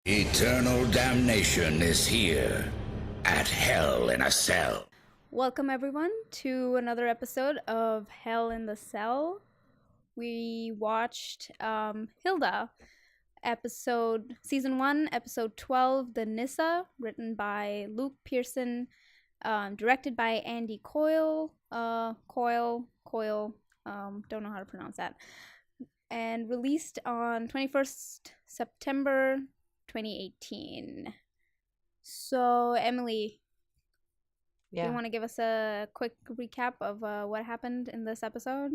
Eternal damnation is here at Hell in a Cell. Welcome everyone to another episode of Hell in the Cell. We watched Hilda, season 1, episode 12, the Nisse, written by Luke Pearson, directed by Andy Coyle, don't know how to pronounce that, and released on 21st September 2018. So, Emily, do you want to give us a quick recap of what happened in this episode?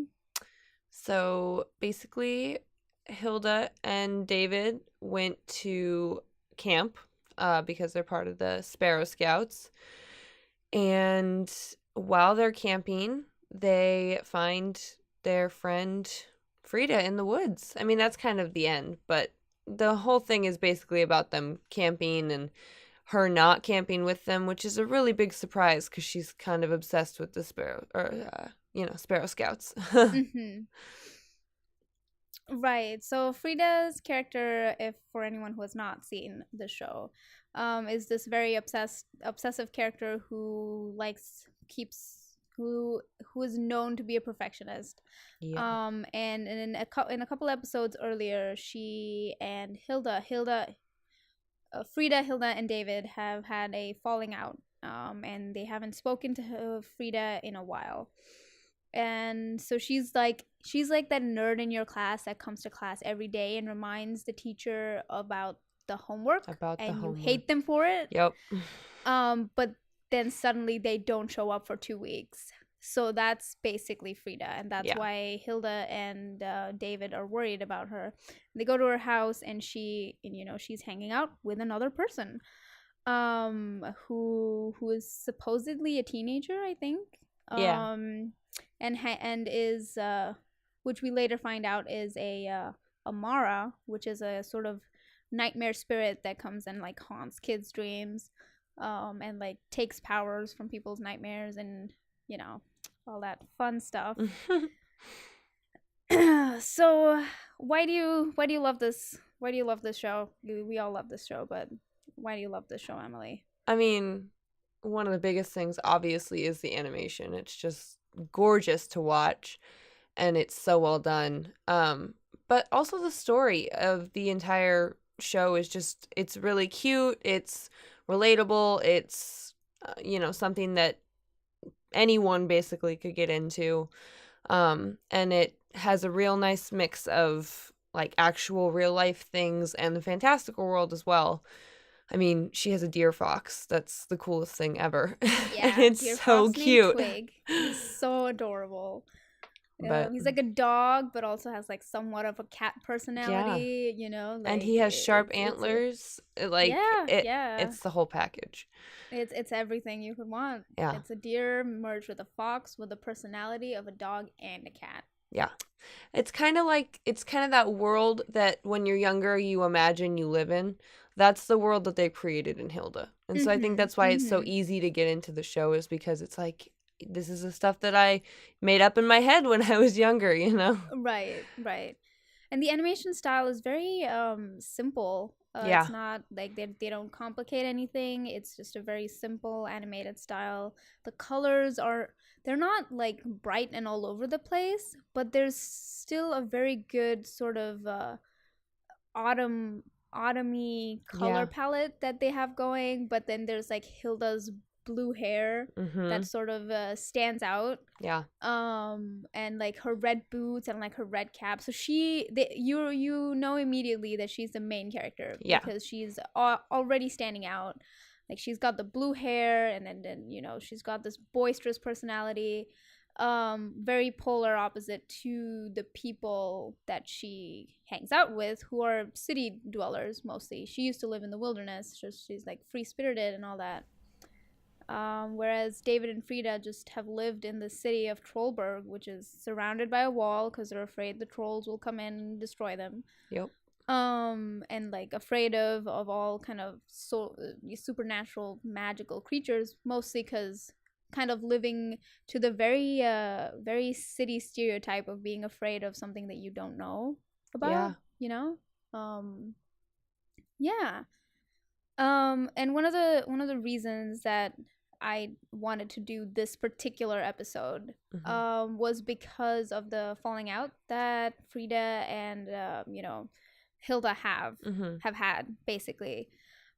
So basically, Hilda and David went to camp because they're part of the Sparrow Scouts. And while they're camping, they find their friend Frida in the woods. I mean, that's kind of the end, but the whole thing is basically about them camping and her not camping with them, which is a really big surprise because she's kind of obsessed with the Sparrow Scouts. Mm-hmm. Right. So Frida's character, if for anyone who has not seen the show, is this very obsessive character who who is known to be a perfectionist. Yeah. And in a couple episodes earlier, she and Frida, Hilda, and David have had a falling out, and they haven't spoken to Frida in a while. And so she's like that nerd in your class that comes to class every day and reminds the teacher about the homework, and you hate them for it. Yep. But then suddenly they don't show up for 2 weeks. So that's basically Frida, and that's why Hilda and David are worried about her. They go to her house, and she's hanging out with another person, who is supposedly a teenager, I think. Yeah. And is which we later find out is a Mara, which is a sort of nightmare spirit that comes and like haunts kids' dreams, and like takes powers from people's nightmares, and all that fun stuff. So why do you love this? Why do you love this show? We all love this show, but why do you love this show, Emily? I mean, one of the biggest things obviously is the animation. It's just gorgeous to watch, and it's so well done. But also the story of the entire show is just, it's really cute, it's relatable, it's something that anyone basically could get into. And it has a real nice mix of like actual real life things and the fantastical world as well. I mean, she has a deer fox. That's the coolest thing ever. Yeah, and it's so cute. Twig. He's so adorable. But he's like a dog, but also has like somewhat of a cat personality. And he has sharp antlers. It's the whole package. It's everything you could want. Yeah, it's a deer merged with a fox with the personality of a dog and a cat. Yeah, it's kind of that world that when you're younger you imagine you live in. That's the world that they created in Hilda. And so I think that's why it's so easy to get into the show, is because it's like, this is the stuff that I made up in my head when I was younger, Right. And the animation style is very simple. It's not like they don't complicate anything. It's just a very simple animated style. The colors they're not like bright and all over the place, but there's still a very good sort of autumny color palette that they have going. But then there's like Hilda's blue hair that sort of stands out, and like her red boots and like her red cap. So you know immediately that she's the main character, because she's already standing out. Like, she's got the blue hair, and then she's got this boisterous personality, very polar opposite to the people that she hangs out with, who are city dwellers mostly. She used to live in the wilderness, so she's like free-spirited and all that. Whereas David and Frida just have lived in the city of Trollberg, which is surrounded by a wall because they're afraid the trolls will come in and destroy them. Yep. And like afraid of all kind of supernatural magical creatures, mostly because kind of living to the very city stereotype of being afraid of something that you don't know about. Yeah. And one of the reasons that I wanted to do this particular episode was because of the falling out that Frida and Hilda have had, basically.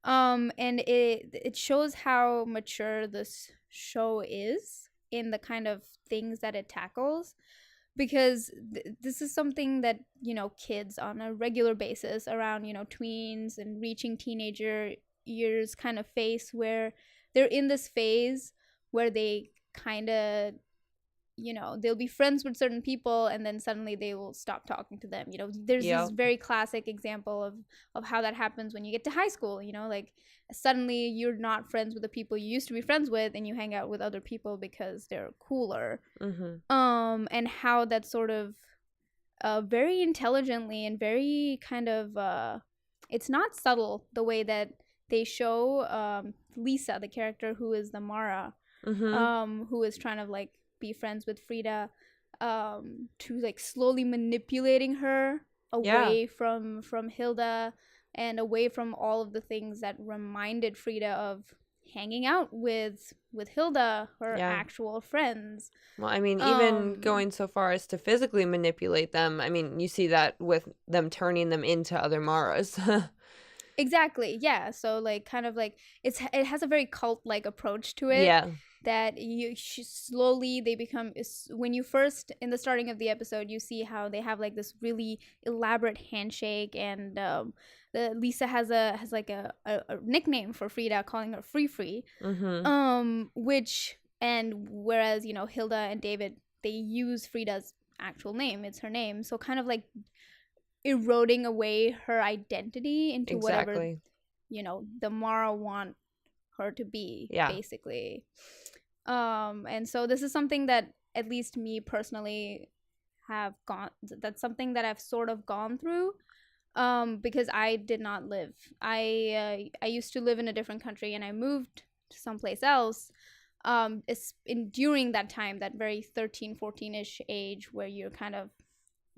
And it shows how mature this show is in the kind of things that it tackles, because this is something that kids on a regular basis around tweens and reaching teenager years kind of face, where they're in this phase where they kind of they'll be friends with certain people and then suddenly they will stop talking to them. There's this very classic example of how that happens when you get to high school. Like suddenly you're not friends with the people you used to be friends with and you hang out with other people because they're cooler. And how that sort of very intelligently and very kind of it's not subtle the way that they show Lisa, the character who is the Mara, who is trying to like be friends with Frida, to like slowly manipulating her away from Hilda and away from all of the things that reminded Frida of hanging out with Hilda, her actual friends. Well, I mean, even going so far as to physically manipulate them. I mean, you see that with them turning them into other Maras. Exactly. Yeah. So like kind of like it has a very cult-like approach to it. Yeah. That slowly they become, when you first in the starting of the episode you see how they have like this really elaborate handshake, and Lisa has like a nickname for Frida, calling her Free. Which, and whereas Hilda and David, they use Frida's actual name, it's her name, so kind of like eroding away her identity into whatever the Mara want her to be, basically. And so this is something that at least me personally that's something that I've sort of gone through, because I did not live. I used to live in a different country and I moved to someplace else. During that time, that very 13, 14-ish age where you're kind of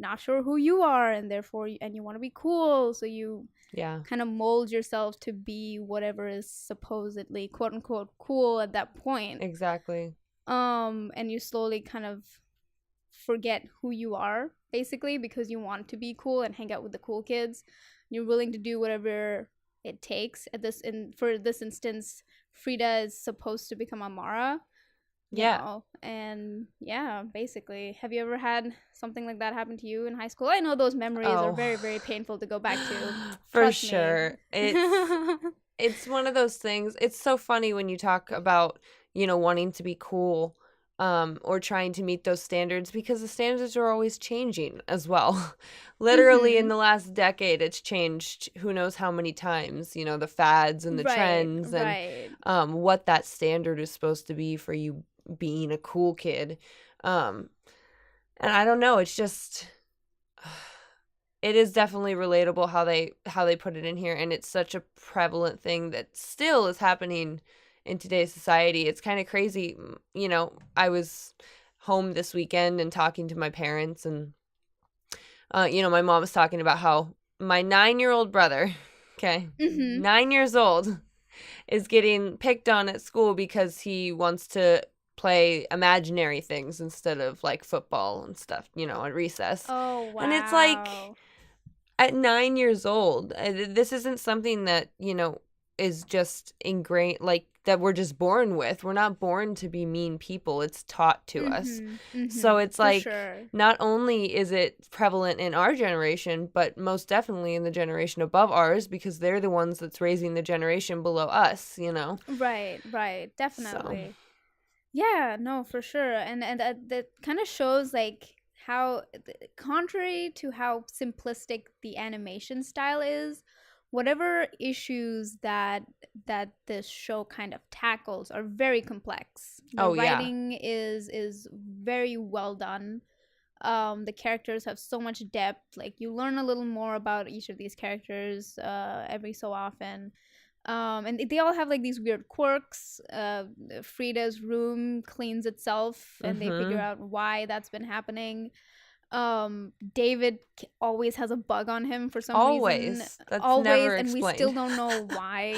not sure who you are, and therefore you want to be cool, so you kind of mold yourself to be whatever is supposedly quote unquote cool at that point. Exactly. And you slowly kind of forget who you are, basically, because you want to be cool and hang out with the cool kids. You're willing to do whatever it takes. For this instance, Frida is supposed to become a Mara. And basically, have you ever had something like that happen to you in high school? I know those memories are very, very painful to go back to. For sure. It's one of those things. It's so funny when you talk about wanting to be cool, or trying to meet those standards, because the standards are always changing as well. Literally in the last decade it's changed who knows how many times, the fads and the trends and what that standard is supposed to be for you being a cool kid. And I don't know, it's just it is definitely relatable how they put it in here, and it's such a prevalent thing that still is happening in today's society. It's kind of crazy. I was home this weekend and talking to my parents, and my mom was talking about how my 9-year-old brother, 9 years old, is getting picked on at school because he wants to play imaginary things instead of like football and stuff, at recess. Oh, wow. And it's like, at 9 years old, this isn't something that, is just ingrained, like that we're just born with. We're not born to be mean people. It's taught to us. So it's like, not only is it prevalent in our generation, but most definitely in the generation above ours, because they're the ones that's raising the generation below us, Right. Definitely. So. Yeah, no, for sure. And that kind of shows like how, contrary to how simplistic the animation style is, whatever issues that this show kind of tackles are very complex. The writing is very well done. The characters have so much depth. Like, you learn a little more about each of these characters every so often. And they all have like these weird quirks. Frida's room cleans itself, and they figure out why that's been happening. David always has a bug on him for some reason. That's never explained. And we still don't know why.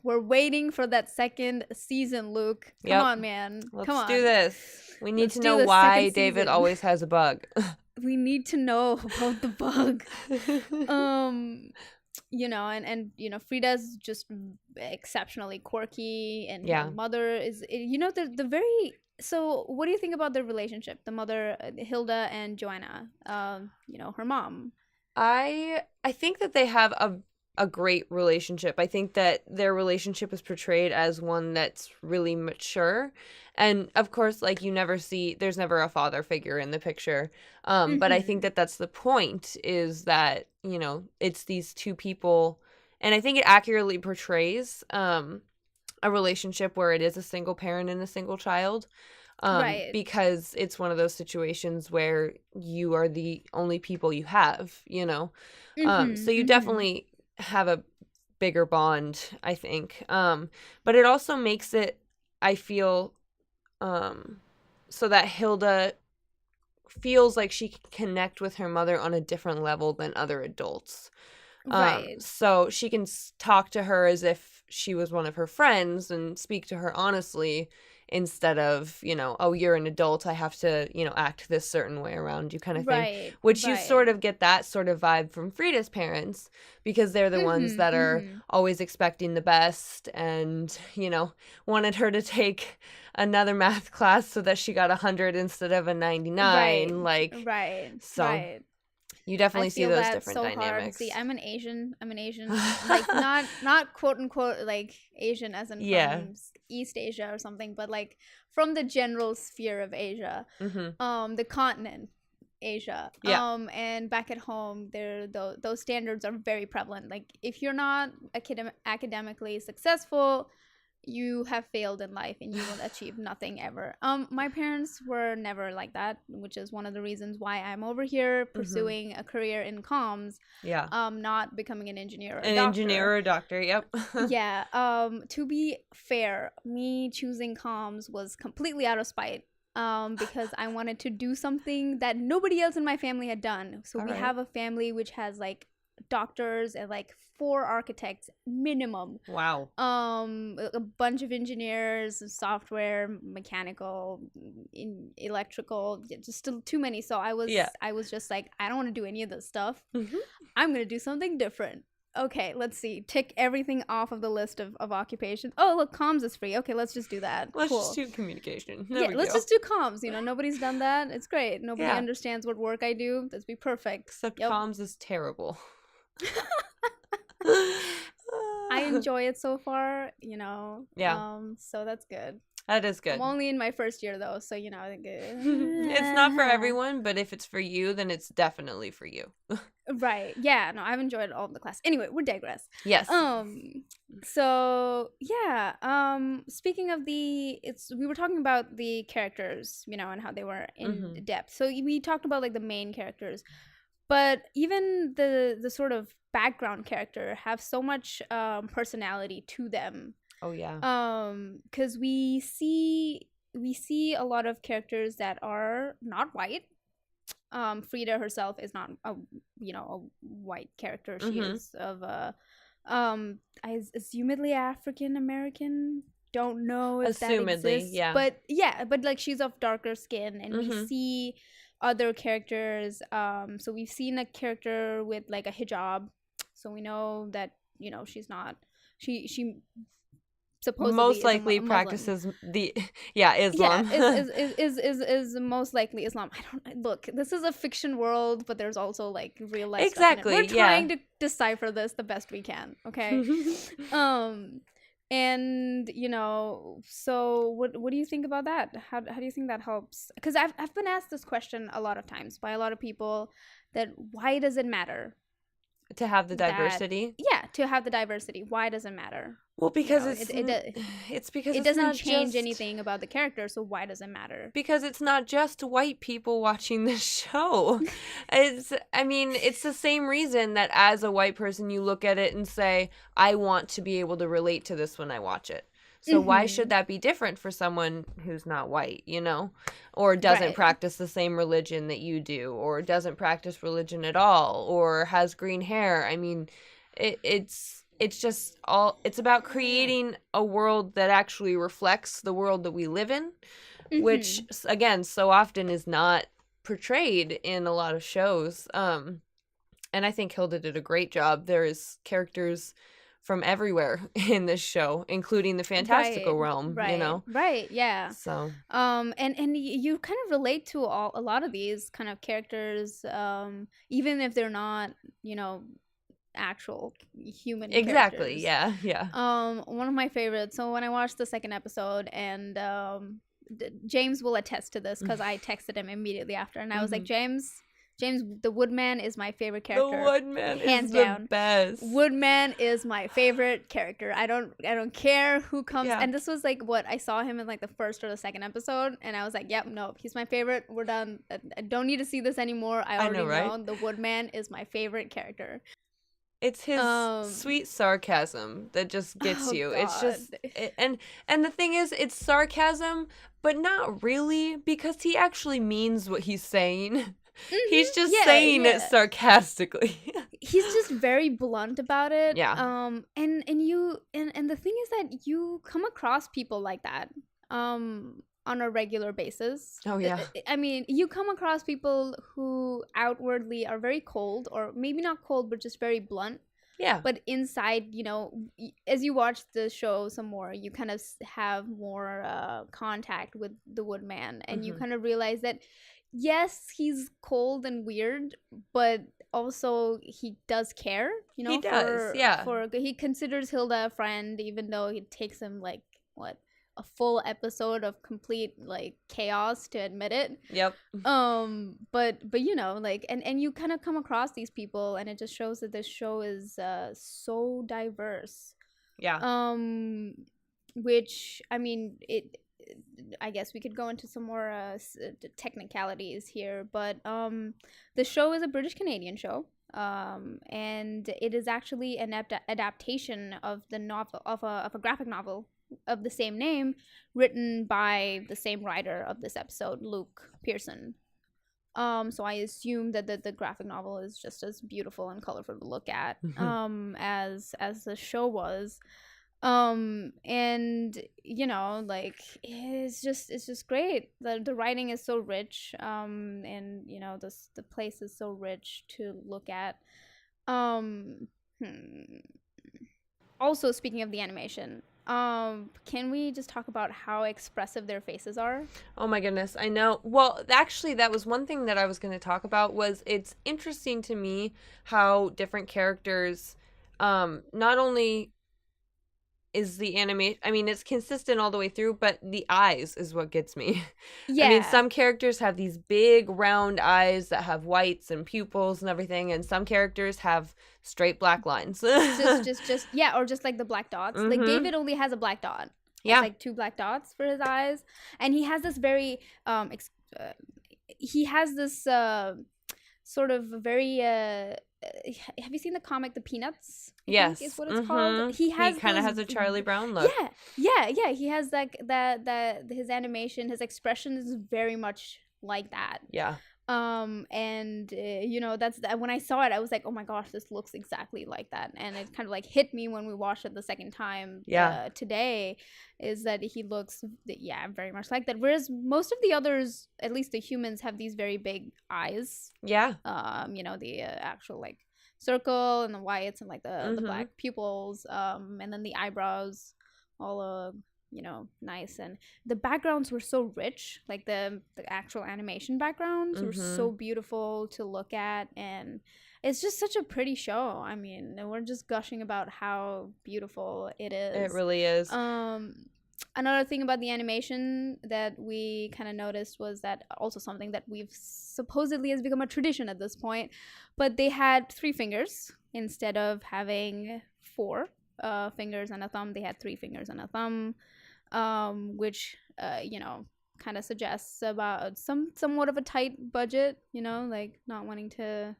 We're waiting for that second season, Luke. Come on, man. Let's do this. We need to know why David always has a bug. We need to know about the bug. You know, and you know, Frida's just exceptionally quirky, and her mother is, you know, the very. So what do you think about their relationship, the mother, Hilda and Joanna, you know, her mom? I think that they have a great relationship. I think that their relationship is portrayed as one that's really mature. And of course, like, there's never a father figure in the picture. But I think that that's the point, is that, you know, it's these two people. And I think it accurately portrays a relationship where it is a single parent and a single child. Right. Because it's one of those situations where you are the only people you have, you know. So you definitely have a bigger bond, I think. But it also makes it, I feel, so that Hilda feels like she can connect with her mother on a different level than other adults. Right. So she can talk to her as if she was one of her friends and speak to her honestly, instead of, you know, oh, you're an adult, I have to, you know, act this certain way around you, kind of thing. Right. Which you sort of get that sort of vibe from Frida's parents, because they're the ones that are always expecting the best, and, you know, wanted her to take another math class so that she got 100 instead of a 99. So you definitely see those different dynamics. See, I'm an Asian, like not quote unquote like Asian as in from East Asia or something, but like from the general sphere of Asia, the continent Asia. And back at home, those standards are very prevalent. Like, if you're not academically successful, you have failed in life and you will achieve nothing ever. My parents were never like that, which is one of the reasons why I'm over here pursuing a career in comms. Not becoming an engineer or a doctor. Yep. To be fair, me choosing comms was completely out of spite. Because I wanted to do something that nobody else in my family had done. So we have a family which has like doctors and like 4 architects minimum. Wow. A bunch of engineers, software, mechanical, electrical, just still too many. So I was just like, I don't want to do any of this stuff. I'm gonna do something different. Okay, let's see. Tick everything off of the list of occupations. Oh, look, comms is free. Okay, let's just do that. Let's just do communication. Let's just do comms. You know, nobody's done that. It's great. Nobody understands what work I do. That'd be perfect. Except comms is terrible. I enjoy it so far, you know. So that's good. That is good. I'm only in my first year though, so you know, I think it's not for everyone, but if it's for you, then it's definitely for you. Right. Yeah, no, I've enjoyed all of the class. Anyway, we digress. Yes. So yeah, speaking of we were talking about the characters, you know, and how they were in depth. So we talked about like the main characters. But even the sort of background character have so much personality to them. Oh yeah. Because we see a lot of characters that are not white. Frida herself is not a white character. She is of assumedly African American. Don't know if that exists. But like she's of darker skin, and we see other characters. So we've seen a character with like a hijab, so we know that, you know, she's not she supposedly most likely practices the Islam. Is most likely Islam. I don't look, this is a fiction world, but there's also like real life stuff in it. We're trying to decipher this the best we can, okay? And, you know, so what do you think about that? How do you think that helps? Because I've been asked this question a lot of times by a lot of people, that why does it matter to have the diversity? To have the diversity. Why does it matter? Well, because it's because it doesn't change anything about the character, so why does it matter? Because it's not just white people watching this show. It's the same reason that as a white person you look at it and say, I want to be able to relate to this when I watch it. So why should that be different for someone who's not white, you know, or doesn't practice the same religion that you do, or doesn't practice religion at all, or has green hair? I mean, it's just it's about creating a world that actually reflects the world that we live in, which again, so often is not portrayed in a lot of shows. And I think Hilda did a great job. There's characters from everywhere in this show, including the fantastical realm, you know? Right, yeah. So, and you kind of relate to a lot of these kind of characters, even if they're not, you know, actual human exactly, characters. Yeah. One of my favorites, so when I watched the second episode, and James will attest to this because I texted him immediately after, and I was like, James, the Woodman is my favorite character. The Woodman hands is down. The best. Woodman is my favorite character. I don't care who comes. Yeah. And this was like what I saw him in like the first or the second episode, and I was like, yep, no, he's my favorite. We're done. I don't need to see this anymore. I already know the Woodman is my favorite character. It's his sweet sarcasm that just gets you. God. It's just and the thing is, it's sarcasm, but not really, because he actually means what he's saying. He's just saying it sarcastically. He's just very blunt about it. Yeah. And the thing is that you come across people like that on a regular basis. Oh yeah. I mean, you come across people who outwardly are very cold, or maybe not cold, but just very blunt. Yeah. But inside, you know, as you watch the show some more, you kind of have more contact with the Woodman, and you kind of realize that yes, he's cold and weird, but also he does care, you know. He does, yeah. He considers Hilda a friend, even though it takes him like a full episode of complete like chaos to admit it. Yep. But you know, like, and you kind of come across these people, and it just shows that this show is so diverse. Yeah. Which, I mean, I guess we could go into some more technicalities here, but the show is a British Canadian show, and it is actually an adaptation of the novel of a graphic novel of the same name, written by the same writer of this episode, Luke Pearson. So I assume that the graphic novel is just as beautiful and colorful to look at as the show was. And you know, like, it's just great. The writing is so rich, and you know, the place is so rich to look at. Also, speaking of the animation, can we just talk about how expressive their faces are? Oh my goodness, I know. Well, actually, that was one thing that I was going to talk about. Was it's interesting to me how different characters, not only is the animation, I mean, it's consistent all the way through, but the eyes is what gets me. Yeah. I mean, some characters have these big round eyes that have whites and pupils and everything, and some characters have straight black lines. just yeah, or just like the black dots. Like David only has a black dot. Yeah. It's like 2 black dots for his eyes, and he has this very he has this sort of very have you seen the comic The Peanuts? Yes, is what it's called. He kind of has a Charlie Brown look. Yeah. He has like that his animation, his expression is very much like that. Yeah. And you know, that's when I saw it, I was like, oh my gosh, this looks exactly like that. And it kind of like hit me when we watched it the second time today, is that he looks very much like that, whereas most of the others, at least the humans, have these very big eyes. You know, the actual like circle and the whites and like the black pupils, and then the eyebrows all you know, nice. And the backgrounds were so rich, like the actual animation backgrounds were so beautiful to look at, and it's just such a pretty show. I mean, we're just gushing about how beautiful it is. It really is. Another thing about the animation that we kind of noticed was that also something that we've supposedly has become a tradition at this point, but they had 3 fingers instead of having 4 fingers and a thumb. They had 3 fingers and a thumb, which you know, kind of suggests about somewhat of a tight budget, you know, like not wanting to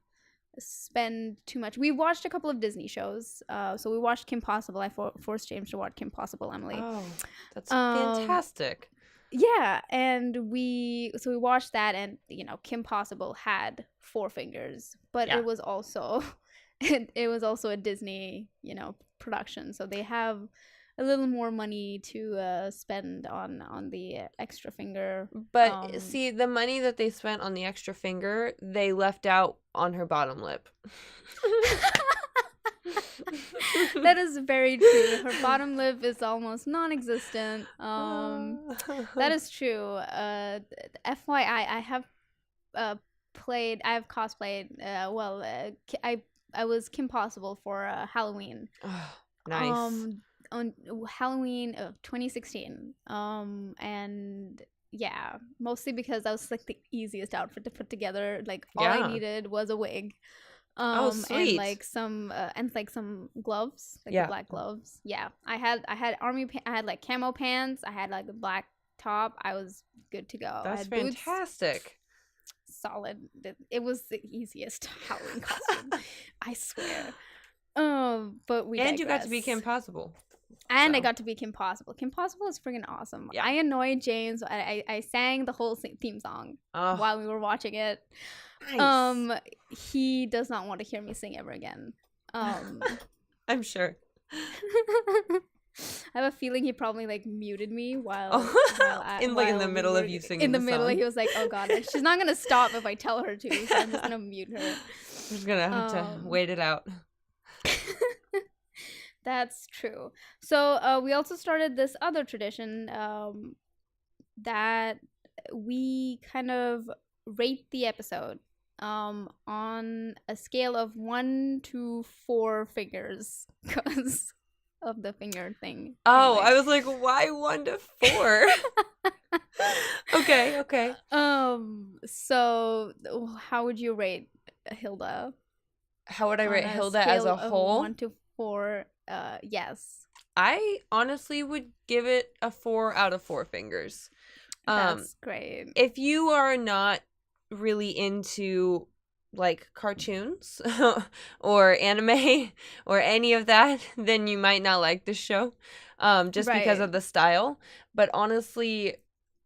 spend too much. We watched a couple of Disney shows. So we watched Kim Possible. I forced James to watch Kim Possible, Emily. Oh, that's fantastic. Yeah, and we watched that, and Kim Possible had 4 fingers, but it was also it was also a Disney production, so they have a little more money to spend on the extra finger. But see, the money that they spent on the extra finger, they left out on her bottom lip. That is very true. Her bottom lip is almost non-existent. That is true. FYI, I have cosplayed. I was Kim Possible for Halloween. Oh, nice. On Halloween of 2016. And yeah, mostly because that was like the easiest outfit to put together. Like all I needed was a wig. Sweet. And some gloves, the black gloves. Yeah, I had I had like camo pants. I had like a black top. I was good to go. That's I had fantastic. Boots. Solid. It was the easiest Halloween costume. I swear. But we digress. You got to be Kim Possible. And I got to be Kim Possible. Kim Possible is freaking awesome. Yeah. I annoyed James. I sang the whole theme song while we were watching it. Nice. He does not want to hear me sing ever again. I'm sure. I have a feeling he probably like muted me while in the middle of you singing. In the middle, he was like, "Oh God, she's not gonna stop if I tell her to, so I'm just gonna mute her." I'm just gonna have to wait it out. That's true. So we also started this other tradition that we kind of rate the episode on a scale of 1 to 4 fingers because of the finger thing. Oh, anyway. I was like, why 1 to 4? Okay. So how would you rate Hilda? How would I rate Hilda as a whole? 1 to 4. Yes. I honestly would give it a 4 out of 4 fingers. That's great. If you are not really into like cartoons or anime or any of that, then you might not like this show just because of the style. But honestly,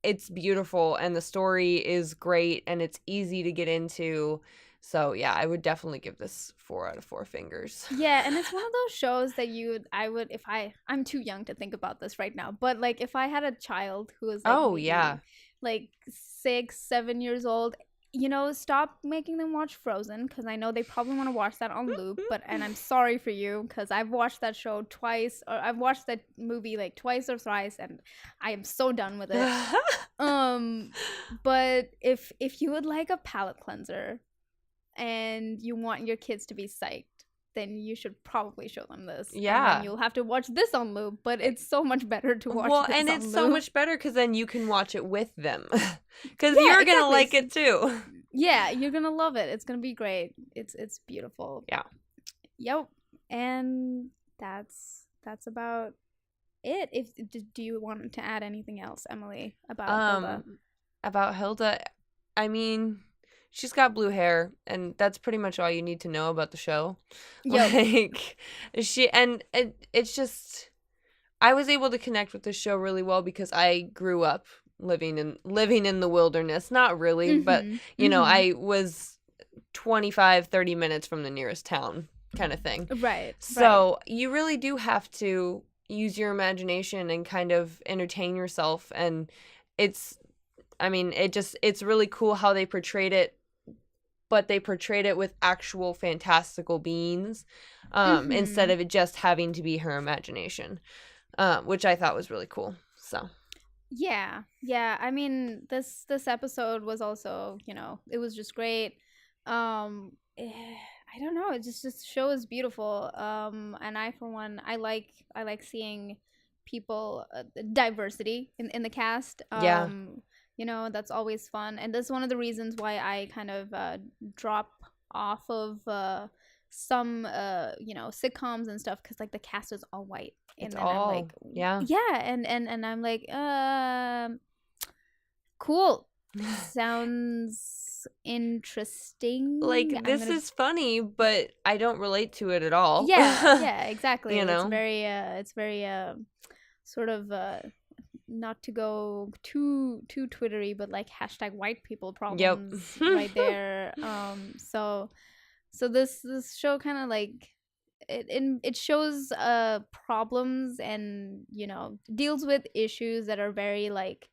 it's beautiful and the story is great and it's easy to get into. So yeah, I would definitely give this 4 out of 4 fingers. Yeah, and it's one of those shows that I'm too young to think about this right now, but like if I had a child who was like, like 6, 7 years old, stop making them watch Frozen because I know they probably want to watch that on loop. And I'm sorry for you because I've watched that show twice, or I've watched that movie like twice or thrice, and I am so done with it. But if you would like a palate cleanser and you want your kids to be psyched, then you should probably show them this. Yeah. And then you'll have to watch this on loop, but it's so much better to watch this on loop. Well, and it's so much better because then you can watch it with them. Because you're going to like it too. Yeah, you're going to love it. It's going to be great. It's beautiful. Yeah. Yep. And that's about it. Do you want to add anything else, Emily, about Hilda? About Hilda, I mean, she's got blue hair, and that's pretty much all you need to know about the show. Yep. Like, it's just, I was able to connect with the show really well because I grew up living in the wilderness. Not really, but, I was 25, 30 minutes from the nearest town kind of thing. Right. So you really do have to use your imagination and kind of entertain yourself. And it's really cool how they portrayed it, but they portrayed it with actual fantastical beings instead of it just having to be her imagination, which I thought was really cool. So yeah, I mean, this episode was also, it was just great. I don't know, it just the show is beautiful. And I, for one, I like seeing people, diversity in the cast. That's always fun. And that's one of the reasons why I kind of drop off of some sitcoms and stuff, because like the cast is all white. And then I'm like, and I'm like, cool. sounds interesting. Like, this is funny, but I don't relate to it at all. Yeah, exactly. You know? It's very sort of not to go too twittery, but like hashtag white people problems right there. So this show kind of like it shows problems and, you know, deals with issues that are very like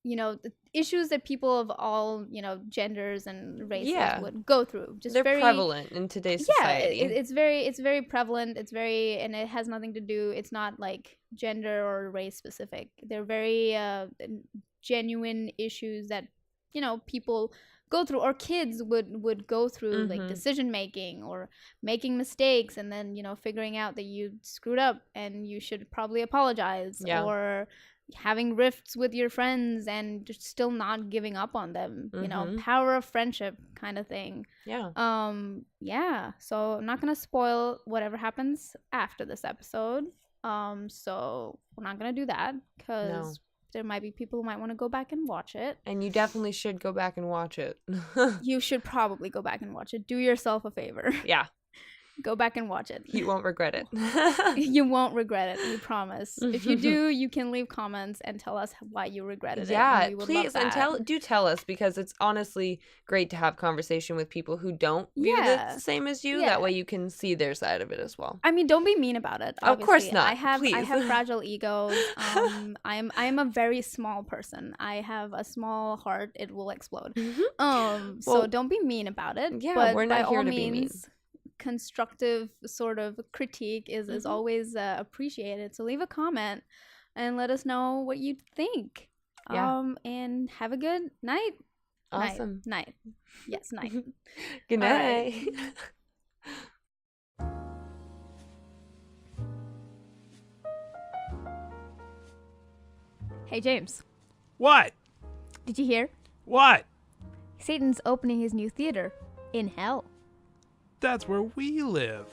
you know, the issues that people of all, you know, genders and races would go through. Just they're very prevalent in today's society. It's very prevalent. It's very, and it has nothing to do. It's not like gender or race specific. They're very genuine issues that, you know, people go through, or kids would go through, like decision making or making mistakes, and then, you know, figuring out that you screwed up and you should probably apologize, or having rifts with your friends and just still not giving up on them, you know, power of friendship kind of thing. So I'm not gonna spoil whatever happens after this episode, so we're not gonna do that because there might be people who might want to go back and watch it, and you definitely should go back and watch it. You should probably go back and watch it. Do yourself a favor. Go back and watch it. You won't regret it. You won't regret it, we promise. If you do, you can leave comments and tell us why you regretted it. Yeah, please, and tell us, because it's honestly great to have conversation with people who don't view it the same as you. That way you can see their side of it as well. I mean, don't be mean about it. Obviously. Of course not. I have fragile egos. I'm a very small person. I have a small heart. It will explode. So don't be mean about it. Yeah, but we're not here to be mean. Constructive sort of critique is always appreciated, so leave a comment and let us know what you think. And have a good night. Awesome. Night. Yes, night. Good night. Hey James, what did you hear? What? Satan's opening his new theater in hell. That's where we live.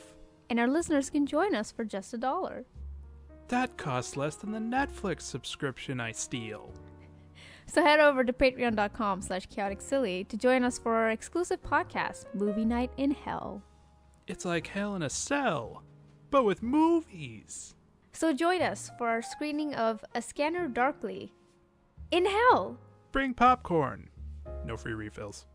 And our listeners can join us for just $1. That costs less than the Netflix subscription I steal. So head over to patreon.com/chaoticsilly to join us for our exclusive podcast, Movie Night in Hell. It's like hell in a cell, but with movies. So join us for our screening of A Scanner Darkly in Hell. Bring popcorn. No free refills.